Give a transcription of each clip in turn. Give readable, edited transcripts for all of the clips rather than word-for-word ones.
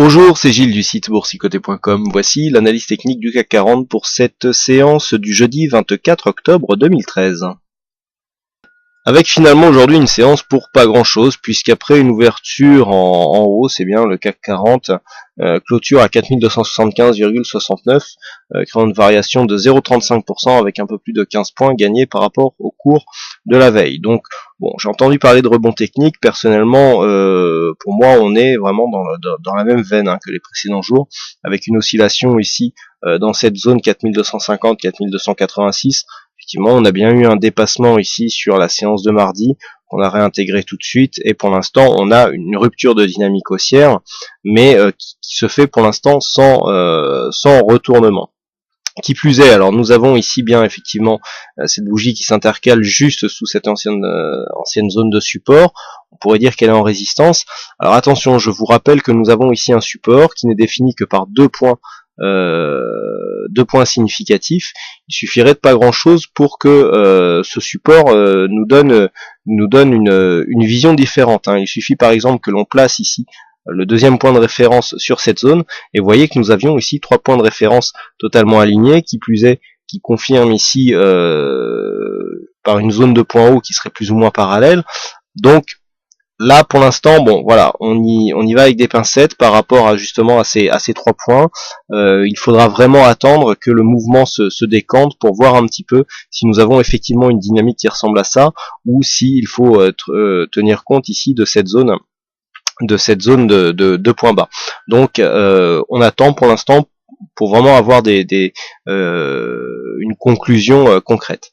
Bonjour, c'est Gilles du site boursicoté.com. Voici l'analyse technique du CAC 40 pour cette séance du jeudi 24 octobre 2013. Avec finalement aujourd'hui une séance pour pas grand chose, puisqu'après une ouverture en hausse, c'est bien le CAC 40 clôture à 4275,69, créant une variation de 0,35% avec un peu plus de 15 points gagnés par rapport au cours de la veille. Donc bon, j'ai entendu parler de rebond technique, personnellement pour moi on est vraiment dans la même veine que les précédents jours, avec une oscillation ici dans cette zone 4250-4286. Effectivement, on a bien eu un dépassement ici sur la séance de mardi, qu'on a réintégré tout de suite, et pour l'instant, on a une rupture de dynamique haussière, mais qui se fait pour l'instant sans retournement. Qui plus est, alors nous avons ici bien effectivement cette bougie qui s'intercale juste sous cette ancienne zone de support. On pourrait dire qu'elle est en résistance. Alors attention, je vous rappelle que nous avons ici un support qui n'est défini que par deux points significatifs. Il suffirait de pas grand chose pour que ce support nous donne une vision différente. Il suffit par exemple que l'on place ici le deuxième point de référence sur cette zone, et vous voyez que nous avions ici trois points de référence totalement alignés, qui plus est, qui confirme ici par une zone de point haut qui serait plus ou moins parallèle. Donc là, pour l'instant, bon, voilà, on y va avec des pincettes par rapport à justement à ces trois points. Il faudra vraiment attendre que le mouvement se décante pour voir un petit peu si nous avons effectivement une dynamique qui ressemble à ça, ou s'il faut tenir compte ici de cette zone de points bas. Donc on attend pour l'instant pour vraiment avoir une conclusion concrète.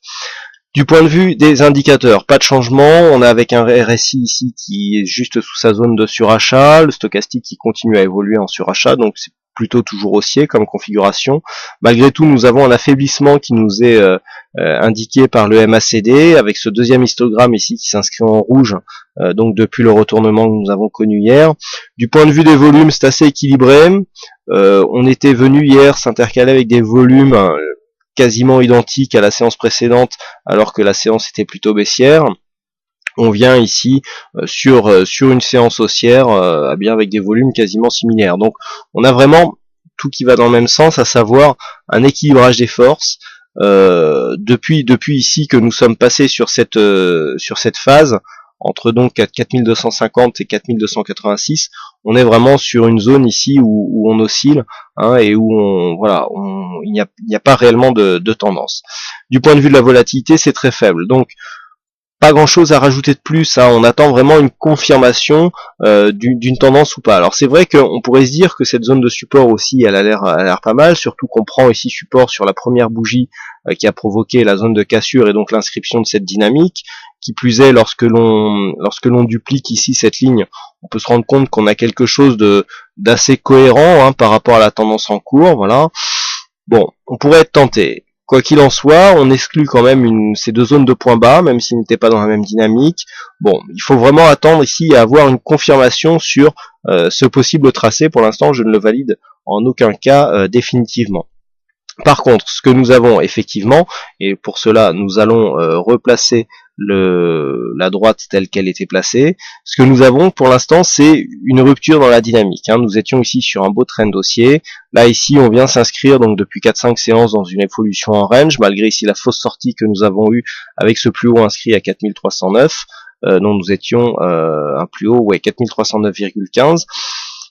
Du point de vue des indicateurs, pas de changement, on a avec un RSI ici qui est juste sous sa zone de surachat, le stochastique qui continue à évoluer en surachat, donc c'est plutôt toujours haussier comme configuration. Malgré tout, nous avons un affaiblissement qui nous est indiqué par le MACD, avec ce deuxième histogramme ici qui s'inscrit en rouge, donc depuis le retournement que nous avons connu hier. Du point de vue des volumes, c'est assez équilibré. On était venu hier s'intercaler avec des volumes quasiment identiques à la séance précédente, alors que la séance était plutôt baissière. On vient ici sur une séance haussière bien avec des volumes quasiment similaires. Donc on a vraiment tout qui va dans le même sens, à savoir un équilibrage des forces. Depuis ici que nous sommes passés sur cette phase entre donc 4250 et 4286, on est vraiment sur une zone ici où on oscille et où il n'y a pas réellement de tendance. Du point de vue de la volatilité, c'est très faible. Donc pas grand chose à rajouter de plus, on attend vraiment une confirmation d'une tendance ou pas. Alors c'est vrai qu'on pourrait se dire que cette zone de support aussi elle a l'air pas mal, surtout qu'on prend ici support sur la première bougie qui a provoqué la zone de cassure et donc l'inscription de cette dynamique. Qui plus est, lorsque l'on duplique ici cette ligne, on peut se rendre compte qu'on a quelque chose d'assez cohérent par rapport à la tendance en cours. Voilà. Bon, on pourrait être tenté. Quoi qu'il en soit, on exclut quand même ces deux zones de points bas, même s'ils n'étaient pas dans la même dynamique. Bon, il faut vraiment attendre ici à avoir une confirmation sur ce possible tracé. Pour l'instant, je ne le valide en aucun cas définitivement. Par contre, ce que nous avons effectivement, et pour cela nous allons replacer la droite telle qu'elle était placée, ce que nous avons pour l'instant c'est une rupture dans la dynamique. Nous étions ici sur un beau trend haussier, là ici on vient s'inscrire donc depuis 4-5 séances dans une évolution en range, malgré ici la fausse sortie que nous avons eue avec ce plus haut inscrit à 4309, dont nous étions un plus haut, 4309,15.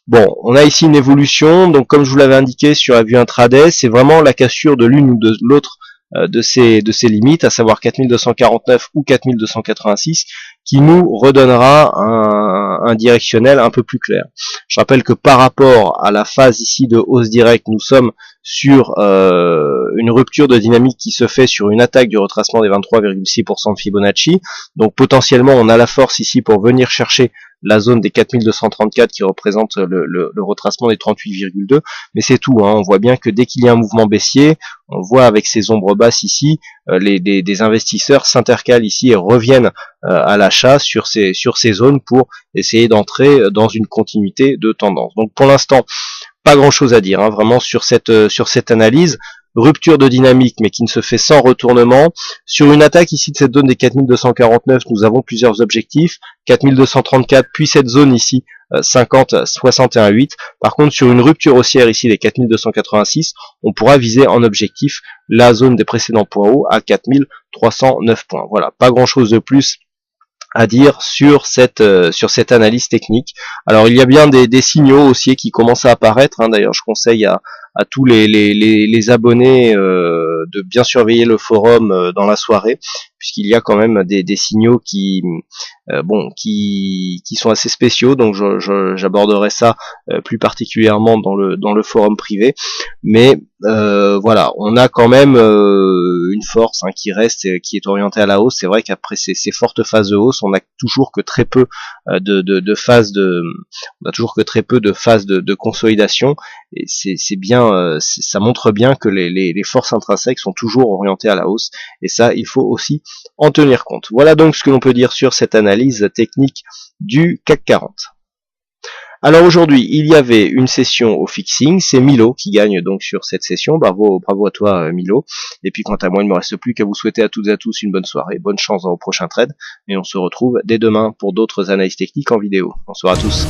Bon, on a ici une évolution, donc comme je vous l'avais indiqué sur la vue intraday, c'est vraiment la cassure de l'une ou de l'autre de ces limites, à savoir 4249 ou 4286, qui nous redonnera un directionnel un peu plus clair. Je rappelle que par rapport à la phase ici de hausse directe, nous sommes sur une rupture de dynamique qui se fait sur une attaque du retracement des 23,6% de Fibonacci, donc potentiellement on a la force ici pour venir chercher la zone des 4234 qui représente le retracement des 38,2, mais c'est tout, on voit bien que dès qu'il y a un mouvement baissier, on voit avec ces ombres basses ici, des investisseurs s'intercalent ici et reviennent à l'achat sur ces zones pour essayer d'entrer dans une continuité de tendance. Donc pour l'instant, pas grand chose à dire vraiment sur cette analyse. rupture de dynamique mais qui ne se fait sans retournement. Sur une attaque ici de cette zone des 4249, nous avons plusieurs objectifs, 4234 puis cette zone ici 50, 61, 8. Par contre, sur une rupture haussière ici des 4286, on pourra viser en objectif la zone des précédents points hauts à 4309 points. Voilà, pas grand chose de plus à dire sur cette analyse technique. Alors il y a bien des signaux haussiers qui commencent à apparaître, hein. D'ailleurs je conseille à tous les abonnés de bien surveiller le forum dans la soirée, puisqu'il y a quand même des signaux qui qui sont assez spéciaux, donc j'aborderai ça plus particulièrement dans le forum privé. Mais voilà, on a quand même une force, hein, qui reste, qui est orientée à la hausse. C'est vrai qu'après ces fortes phases de hausse, on n'a toujours que très peu de phases on a toujours que très peu de phases de consolidation, et c'est bien, ça montre bien que les forces intrinsèques sont toujours orientées à la hausse, et ça il faut aussi en tenir compte. Voilà donc ce que l'on peut dire sur cette analyse technique du CAC 40. Alors aujourd'hui, il y avait une session au fixing, c'est Milo qui gagne donc sur cette session. Bravo à toi Milo. Et puis quant à moi, il ne me reste plus qu'à vous souhaiter à toutes et à tous une bonne soirée, bonne chance dans vos prochains trades, et on se retrouve dès demain pour d'autres analyses techniques en vidéo. Bonsoir à tous.